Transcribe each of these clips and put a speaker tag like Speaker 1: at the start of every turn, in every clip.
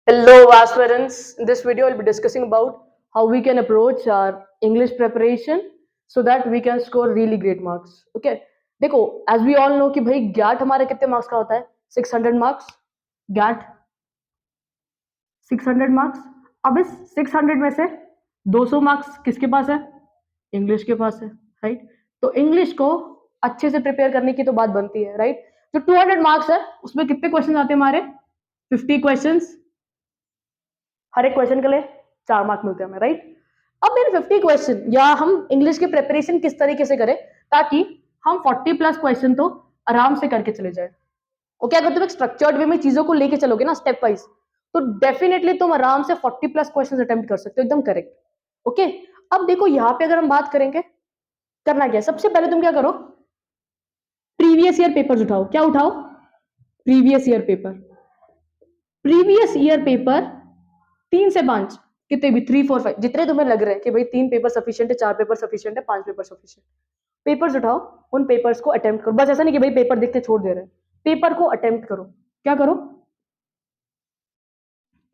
Speaker 1: Hello, aspirants. In this video, I'll be discussing about how we can approach our English preparation so that we can score really great marks. Okay. देखो, as we all know कि भाई gate हमारे कितने marks का होता है? 600 marks. Gate 600 marks. अब इस 600 में से 200 मार्क्स किसके पास है? इंग्लिश के पास है, राइट? तो इंग्लिश को अच्छे से प्रिपेयर करने की तो बात बनती है, राइट? जो 200 मार्क्स है उसमें कितने क्वेश्चन आते हैं हमारे? 50 क्वेश्चंस. हर एक क्वेश्चन के लिए 4 मार्क मिलते हैं हमें, राइट? अब इन 50 क्वेश्चन या हम इंग्लिश की प्रिपरेशन किस तरीके से करें ताकि हम 40 प्लस क्वेश्चन तो आराम से करके चले जाए. ओके, अगर तुम एक स्ट्रक्चर्ड वे में चीजों को लेके चलोगे ना स्टेप वाइज, तो डेफिनेटली तुम आराम से 40 प्लस क्वेश्चन अटेम्प्ट कर सकते हो, एकदम करेक्ट. ओके, अब देखो यहाँ पे अगर हम बात करेंगे, करना क्या है? सबसे पहले तुम क्या करो, प्रीवियस ईयर पेपर्स उठाओ. क्या उठाओ? Previous year paper. Previous year paper 3 से 5, कितने भी 3, 4, 5, जितने तुम्हें लग रहे हैं कि भाई 3 पेपर सफिशिएंट है, 4 पेपर सफिशिएंट है, 5 पेपर सफिशिएंट, पेपर्स उठाओ, उन पेपर्स को अटेम्प्ट करो. बस ऐसा नहीं कि भाई पेपर देख के छोड़ दे रहे हैं, पेपर को अटेम्प्ट करो. क्या करो?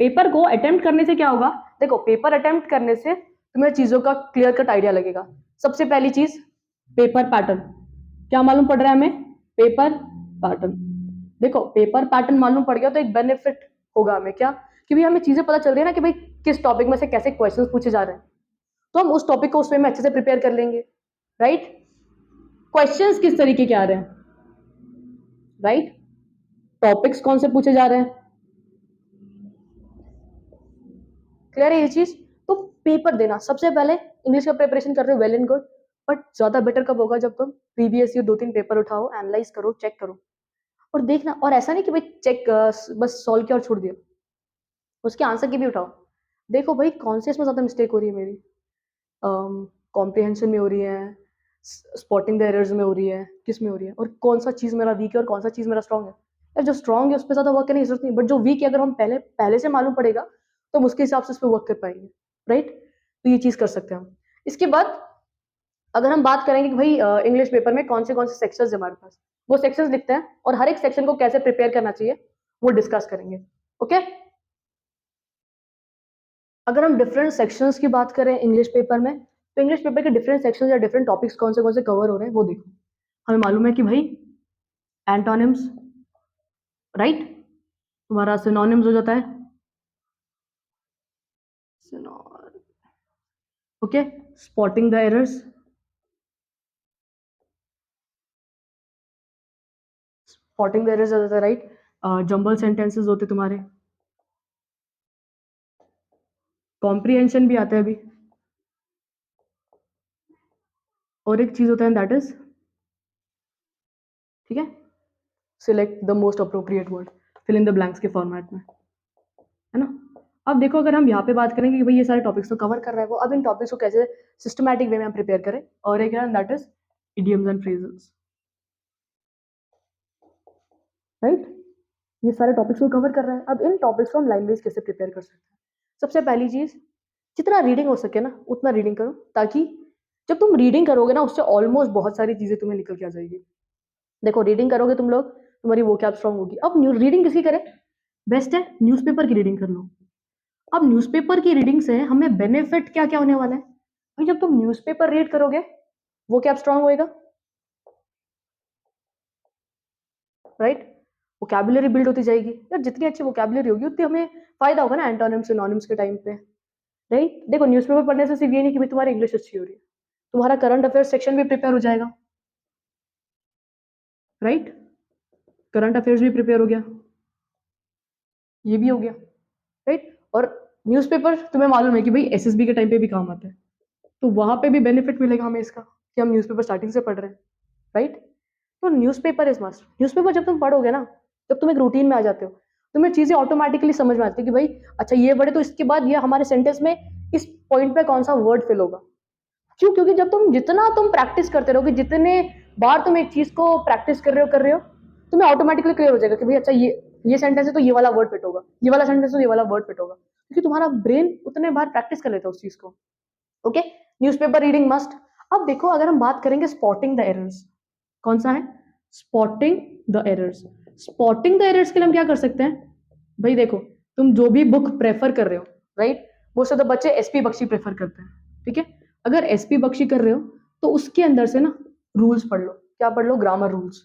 Speaker 1: पेपर को अटेम्प्ट करने से क्या होगा? देखो, पेपर अटेम्प्ट करने से तुम्हें चीजों का क्लियर कट आइडिया लगेगा. सबसे पहली चीज, पेपर पैटर्न. क्या मालूम पड़ रहा है हमें? Paper pattern. देखो, पेपर पैटर्न मालूम पड़ गया तो एक बेनिफिट होगा हमें. क्या? कि भाई हमें चीजें पता चल रही है ना कि भाई किस टॉपिक में से कैसे क्वेश्चंस पूछे जा रहे हैं, तो हम उस टॉपिक को उस वे में अच्छे से प्रिपेयर कर लेंगे, राइट? क्वेश्चंस किस तरीके के आ रहे हैं, राइट? टॉपिक्स कौन से पूछे जा रहे हैं, क्लियर है ये चीज? तो पेपर देना सबसे पहले. इंग्लिश का प्रिपरेशन कर रहे हो, वेल एंड गुड, बट ज्यादा बेटर कब होगा? जब तुम प्रीवियस ईयर 2-3 पेपर उठाओ, एनालाइज करो, चेक करो और देखना. और ऐसा नहीं कि भाई चेक बस सॉल्व किया और छोड़ दिया, उसके आंसर की भी उठाओ. देखो भाई कौन से इसमें ज्यादा मिस्टेक हो रही है मेरी, कॉम्प्रिहेंशन में हो रही है, स्पॉटिंग द एरर्स में हो रही है, किस में हो रही है, और कौन सा चीज मेरा वीक है और कौन सा चीज मेरा स्ट्रांग है. यार जो स्ट्रांग है उस पर ज्यादा वर्क करने की जरूरत नहीं, बट जो वीक है अगर हम पहले पहले से मालूम पड़ेगा तो हम उसके हिसाब से उस पर वर्क कर पाएंगे, राइट? तो ये चीज कर सकते हैं हम. इसके बाद अगर हम बात करेंगे कि भाई इंग्लिश पेपर में कौन से सेक्शंस है हमारे पास, वो सेक्शंस लिखते हैं और हर एक सेक्शन को कैसे प्रिपेयर करना चाहिए वो डिस्कस करेंगे. ओके, अगर हम डिफरेंट सेक्शंस की बात करें इंग्लिश पेपर में, तो इंग्लिश पेपर के डिफरेंट सेक्शंस या डिफरेंट टॉपिक्स कौन से कवर हो रहे हैं वो देखो. हमें मालूम है कि भाई एंटोनिम्स, राइट? तुम्हारा सिनोनिम्स हो जाता है okay, spotting the errors, spotting the errors हो जाता है, राइट? जंबल सेंटेंसेस होते तुम्हारे, कॉम्प्रिहेंशन भी आता है अभी, और एक चीज होता है दैट इज, ठीक है, select the most appropriate word, fill in the blanks के फॉर्मेट में, है ना? अब देखो, अगर हम यहाँ पे बात करेंगे कि भाई ये सारे टॉपिक्स तो कवर कर रहा है वो, अब इन टॉपिक्स को कैसे सिस्टमैटिक वे में हम प्रिपेयर करें, और एक है that is idioms and phrases, right? ये सारे टॉपिक्स को कवर कर रहा है. अब इन टॉपिक्स को हम लाइन वाइज कैसे प्रिपेयर कर सकते हैं? सबसे पहली चीज, जितना रीडिंग हो सके ना उतना रीडिंग करो, ताकि जब तुम रीडिंग करोगे ना उससे ऑलमोस्ट बहुत सारी चीजें तुम्हें निकल के आ जाएगी. देखो, रीडिंग करोगे तुम लोग, तुम्हारी वोकैब स्ट्रांग होगी. अब न्यूज रीडिंग किसकी करें? बेस्ट है न्यूज़पेपर की रीडिंग कर लो. अब न्यूज़पेपर की रीडिंग से हमें बेनिफिट क्या क्या होने वाला है भाई? जब तुम न्यूज़पेपर रीड करोगे वोकैब स्ट्रांग होएगा, राइट? वोकैबुलरी बिल्ड होती जाएगी. यार जितनी अच्छी वोकैबुलरी होगी उतनी हमें फायदा होगा ना एंटोनिम्स सिनोनिम्स के टाइम पे, राइट? देखो, न्यूज़पेपर पढ़ने से सिर्फ ये नहीं कि भाई तुम्हारी इंग्लिश अच्छी हो रही है, तुम्हारा करंट अफेयर्स सेक्शन भी प्रिपेयर हो जाएगा, राइट? करंट अफेयर्स भी प्रिपेयर हो गया, ये भी हो गया, राइट? और न्यूज़पेपर तुम्हें मालूम है कि भाई एसएसबी के टाइम पे भी काम आता है, तो वहां पे भी बेनिफिट मिलेगा हमें इसका कि हम न्यूज़पेपर स्टार्टिंग से पढ़ रहे हैं, राइट? तो न्यूज़पेपर इज मस्ट. न्यूज़पेपर जब तुम पढ़ोगे ना, जब तुम एक रूटीन में आ जाते हो, तुम्हें चीजें ऑटोमेटिकली समझ में आती है कि भाई अच्छा ये वर्ड है तो इसके बाद ये हमारे सेंटेंस में इस पॉइंट पे कौन सा वर्ड फिल होगा. क्यों? क्योंकि जब तुम जितना तुम प्रैक्टिस करते रहोगे, जितने बार तुम एक चीज को प्रैक्टिस कर रहे हो, तुम्हें ऑटोमेटिकली क्लियर हो जाएगा कि भाई अच्छा ये सेंटेंस है तो ये वाला वर्ड फिट होगा, ये वाला सेंटेंस तो ये वाला वर्ड फिट होगा, क्योंकि तुम्हारा ब्रेन उतने बार प्रैक्टिस कर लेता है उस चीज को. Okay, newspaper reading must. अब देखो, अगर हम बात करेंगे स्पॉटिंग द एरर्स, कौन सा है? Spotting the errors. Spotting the errors के लिए हम क्या कर सकते हैं भाई? देखो, तुम जो भी बुक प्रेफर कर रहे हो, राइट, मोस्ट ऑफ द बच्चे एसपी बख्शी प्रेफर करते हैं, ठीक है। अगर एसपी बख्शी कर रहे हो तो उसके अंदर से ना रूल्स पढ़ लो। क्या पढ़ लो? Grammar rules.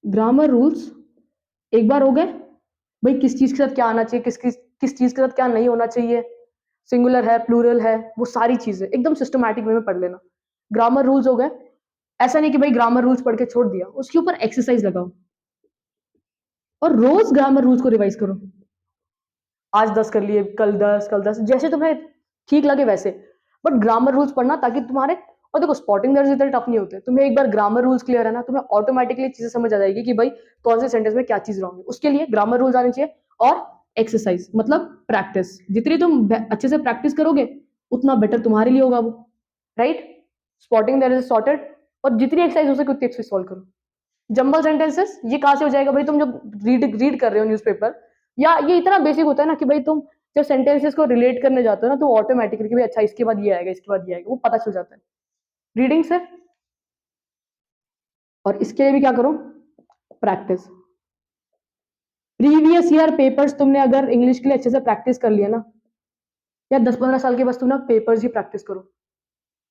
Speaker 1: ग्रामर रूल्स एक बार हो गए, भाई किस चीज के साथ क्या आना चाहिए, किस चीज के साथ क्या नहीं होना चाहिए, सिंगुलर है, प्लूरल है, वो सारी चीजें एकदम सिस्टमैटिक वे में पढ़ लेना। ग्रामर रूल्स हो गए। ऐसा नहीं कि भाई ग्रामर रूल्स पढ़ के छोड़ दिया, उसके ऊपर एक्सरसाइज लगाओ और रोज ग्रामर रूल्स को रिवाइज करो। आज 10 कर लिए, कल 10, जैसे तुम्हें ठीक लगे वैसे, बट ग्रामर रूल्स पढ़ना ताकि तुम्हारे, और देखो स्पॉटिंग दर्ज इतने टफ नहीं होते, तुम्हें एक बार ग्रामर रूल्स क्लियर है ना, तुम्हें ऑटोमेटिकली चीजें समझ आ जाएगी कि भाई कौन से सेंटेंस में क्या चीज रॉन्ग है। उसके लिए ग्रामर रूल्स आने चाहिए और एक्सरसाइज मतलब प्रैक्टिस। जितनी तुम अच्छे से प्रैक्टिस करोगे उतना बेटर तुम्हारे लिए होगा वो, राइट। स्पॉटिंग दर्ज इज सॉर्टेड, और जितनी एक्सरसाइज हो सके उतनी एक्सरसाइज सॉल्व करो। जंबल सेंटेंसेस ये कहां से हो जाएगा भाई? तुम जब रीड कर रहे हो न्यूज़पेपर, या ये इतना बेसिक होता है ना कि भाई तुम जब सेंटेंसेस को रिलेट करने जाते हो ना, तो ऑटोमेटिकली कि भाई अच्छा इसके बाद ये आएगा, इसके बाद ये आएगा, वो पता चल जाता है रीडिंग से। और इसके लिए भी क्या करो? प्रैक्टिस। प्रीवियस ईयर पेपर्स तुमने अगर इंग्लिश के लिए अच्छे से प्रैक्टिस कर लिया ना, या 10-15 साल के बस तुम ना पेपर्स ही प्रैक्टिस करो,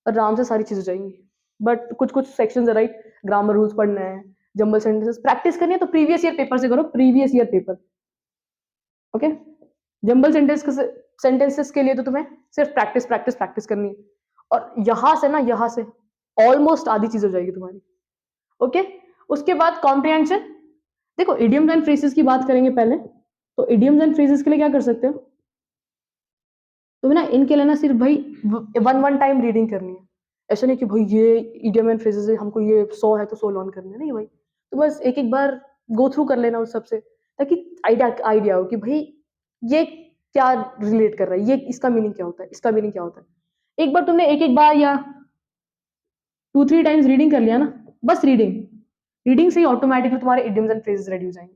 Speaker 1: आराम से सारी चीज हो जाएंगी। बट कुछ कुछ सेक्शंस है, राइट, ग्रामर रूल्स पढ़ना है, जंबल सेंटेंसेस प्रैक्टिस करनी है, तो प्रीवियस ईयर पेपर से करो, previous year paper, okay. Jumble sentences के लिए तो तुम्हें सिर्फ प्रैक्टिस प्रैक्टिस प्रैक्टिस करनी है, और यहां से ना, यहां से ऑलमोस्ट आधी चीज हो जाएगी तुम्हारी, ओके। उसके बाद कॉम्प्रिहेंशन। देखो इडियम्स एंड फ्रेजेस की बात करेंगे पहले, तो इडियम्स एंड फ्रेजेस के लिए क्या कर सकते हो? तुम्हें ना इनके लिए ना सिर्फ भाई वन टाइम रीडिंग करनी है। ऐसा नहीं कि भाई ये इडियम एंड फ्रेजेस है, हमको ये 100 है तो 100 लर्न करने, नहीं भाई, तो बस एक एक बार गो थ्रू कर लेना उस सबसे, ताकि आइडिया हो कि भाई ये क्या रिलेट कर रहा है, ये इसका मीनिंग क्या होता है, इसका मीनिंग क्या होता है। एक बार तुमने एक एक बार या 2-3 टाइम्स रीडिंग कर लिया ना, बस रीडिंग रीडिंग से ही ऑटोमेटिकली तुम्हारे इडियम्स एंड फ्रेजेस रेडी हो जाएंगे।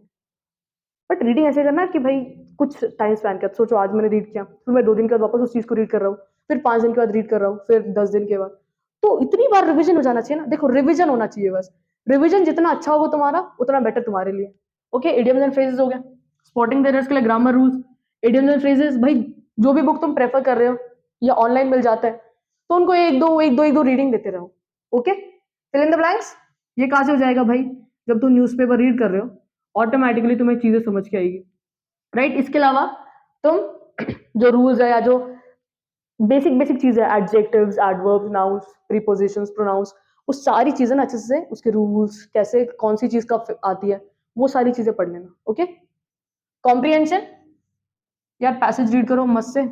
Speaker 1: बट रीडिंग ऐसे करना कि भाई कुछ टाइम स्पैन का सोचो, आज मैंने रीड किया, फिर मैं 2 दिन के बाद वापस उस चीज को रीड कर रहा हूँ, फिर 5 दिन के बाद रीड कर रहा हूँ, फिर 10 दिन के बाद, तो इतनी बार रिविजन हो जाना चाहिए ना। देखो रिविजन होना चाहिए बस, रिविजन जितना अच्छा होगा तुम्हारा उतना बेटर तुम्हारे लिए, ओके। इडियम्स एंड फ्रेजेस हो गया। स्पॉटिंग द एरर्स के लिए grammar rules, idioms and phrases, भाई जो भी बुक तुम प्रेफर कर रहे हो या ऑनलाइन मिल जाता है, तो उनको एक दो रीडिंग देते रहो, okay. Fill in the blanks. ये कहां से हो जाएगा भाई? जब तुम न्यूज़पेपर रीड कर रहे हो ऑटोमेटिकली तुम्हें चीजें समझ के आएगी, राइट। इसके अलावा तुम जो रूल्स है या जो बेसिक बेसिक चीजें, adjectives, adverbs, nouns, prepositions, pronouns, वो सारी चीजें ना अच्छे से, उसके रूल्स कैसे, कौन सी चीज कब आती है, वो सारी चीजें पढ़ लेना, ओके। कॉम्प्रिहेंशन, यार पैसेज रीड करो मस्त से,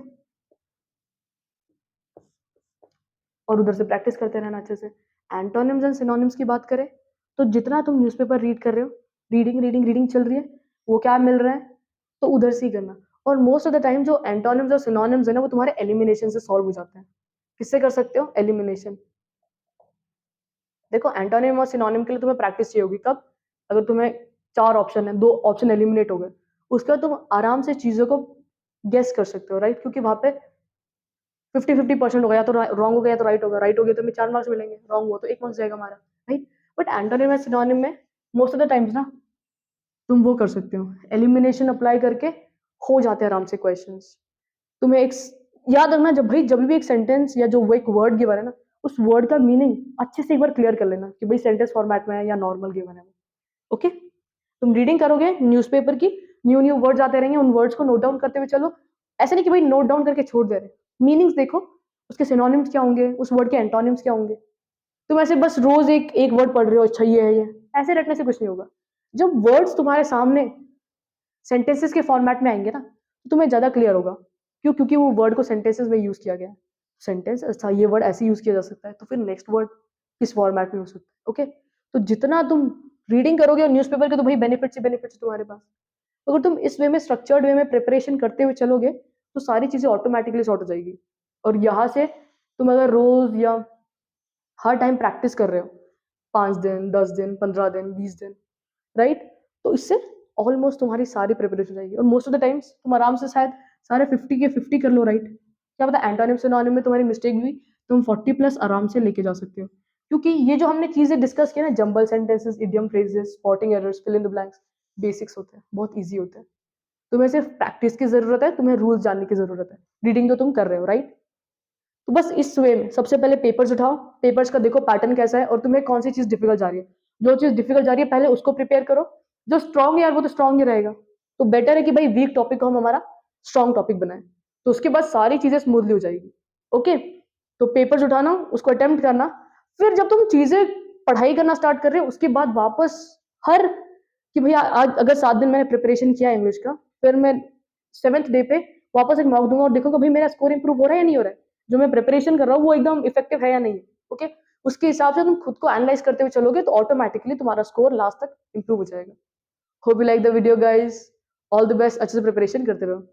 Speaker 1: और उधर से प्रैक्टिस करते रहना अच्छे से। एंटोनिम्स एंड सिनोनिम्स की बात करें, तो जितना तुम न्यूज़पेपर रीड कर रहे हो, रीडिंग रीडिंग रीडिंग चल रही है, वो क्या मिल रहा है, तो उधर से ही करना। और मोस्ट ऑफ द टाइम जो एंटोनिम्स और सिनोनिम्स है ना, वो तुम्हारे एलिमिनेशन से सॉल्व हो जाते हैं। किससे कर सकते हो? एलिमिनेशन। देखो एंटोनिम और सिनोनिम के लिए तुम्हें प्रैक्टिस चाहिए होगी कब? अगर तुम्हें 4 ऑप्शन है, 2 ऑप्शन एलिमिनेट हो गए, उसके बाद तुम आराम से चीजों को गेस कर सकते हो, राइट, क्योंकि वहां पे 50-50% हो गया, तो रॉन्ग हो गया तो राइट होगा, राइट हो गया तो हमें 4 मार्क्स मिलेंगे, रॉन्ग हुआ तो 1 मार्क्स जाएगा हमारा, राइट। बट एंटोनिम और सिनोनिम में मोस्ट ऑफ द टाइम्स ना तुम वो कर सकते हो, एलिमिनेशन अप्लाई करके हो जाते हैं आराम से क्वेश्चंस। तुम्हें एक याद रखना, जब भी एक सेंटेंस या जो वो एक वर्ड गिवन है ना, उस वर्ड का मीनिंग अच्छे से एक बार क्लियर कर लेना कि भाई सेंटेंस फॉर्मेट में है या नॉर्मल गिवन है, ओके। तुम रीडिंग करोगे न्यूज़पेपर की, न्यू न्यू वर्ड्स आते रहेंगे, उन वर्ड्स को नोट डाउन करते हुए चलो। ऐसे नहीं कि भाई नोट डाउन करके छोड़ दे रहे, मीनिंग्स देखो, उसके सिनोनिम्स क्या होंगे, उस वर्ड के एंटोनिम्स क्या होंगे। तुम ऐसे बस रोज एक एक वर्ड पढ़ रहे हो, अच्छा ये है, ये ऐसे रटने से कुछ नहीं होगा। जब वर्ड्स तुम्हारे सामने सेंटेंसेस के फॉर्मेट में आएंगे ना, तो तुम्हें ज्यादा क्लियर होगा। क्यों? क्योंकि वो वर्ड को सेंटेंसेस में यूज किया गया है। सेंटेंस, अच्छा ये वर्ड ऐसे यूज किया जा सकता है, तो फिर नेक्स्ट वर्ड किस फॉर्मेट में हो सकता है, ओके। तो जितना तुम रीडिंग करोगे और न्यूज़पेपर के, तो भाई बेनिफिट्स तुम्हारे पास। अगर तुम इस वे में, स्ट्रक्चर्ड वे में प्रिपरेशन करते हुए चलोगे, तो सारी चीजें ऑटोमेटिकली सॉर्ट हो जाएगी। और यहाँ से तुम अगर रोज या हर टाइम प्रैक्टिस कर रहे हो, 5 दिन, 10 दिन, 15 दिन, 20 दिन, राइट, तो इससे ऑलमोस्ट तुम्हारी सारी प्रिपरेशन हो जाएगी। और मोस्ट ऑफ द टाइम्स तुम आराम से शायद सारे 50 के 50 कर लो, राइट। क्या पता एंटोनिम सिनोनिम में तुम्हारी मिस्टेक भी, तुम 40+ आराम से लेके जा सकते हो। क्योंकि ये जो हमने चीजें डिस्कस की ना, jumble sentences, idiom phrases, spotting errors, fill in the blanks, basics होते हैं, बहुत ईजी होते हैं। तुम्हें सिर्फ प्रैक्टिस की जरूरत है, तुम्हें रूल्स जानने की जरूरत है। रीडिंग तो तुम कर रहे हो, राइट? तो बस इस वे में सबसे पहले पेपर्स उठाओ, पेपर्स का देखो पैटर्न कैसा है और तुम्हें कौन सी चीज डिफिकल्ट जा रही है। जो चीज डिफिकल्ट जा रही है पहले उसको प्रिपेयर करो। जो स्ट्रांग है यार वो तो स्ट्रांग ही रहेगा। तो बेटर है कि भाई वीक टॉपिक को हम हमारा स्ट्रांग टॉपिक बनाए, तो उसके बाद सारी चीजें स्मूथली हो जाएगी। ओके, तो पेपर्स उठाना, उसको अटेम्प्ट करना। फिर जब तुम चीजें पढ़ाई करना स्टार्ट कर रहे हो उसके बाद वापस हर कि भैया आज अगर 7 दिन मैंने प्रिपरेशन किया इंग्लिश का, फिर मैं 7th डे पे वापस एक मॉक दूंगा और देखूंगा भाई मेरा स्कोर इंप्रूव हो रहा है या नहीं हो रहा है, जो मैं प्रिपरेशन कर रहा हूँ वो एकदम इफेक्टिव है या नहीं। ओके, उसके हिसाब से तुम खुद को एनालाइज करते हुए चलोगे तो ऑटोमेटिकली तुम्हारा स्कोर लास्ट तक इंप्रूव हो जाएगा। Hope you like the video guys. All the best, अच्छे से प्रिपरेशन करते रहो।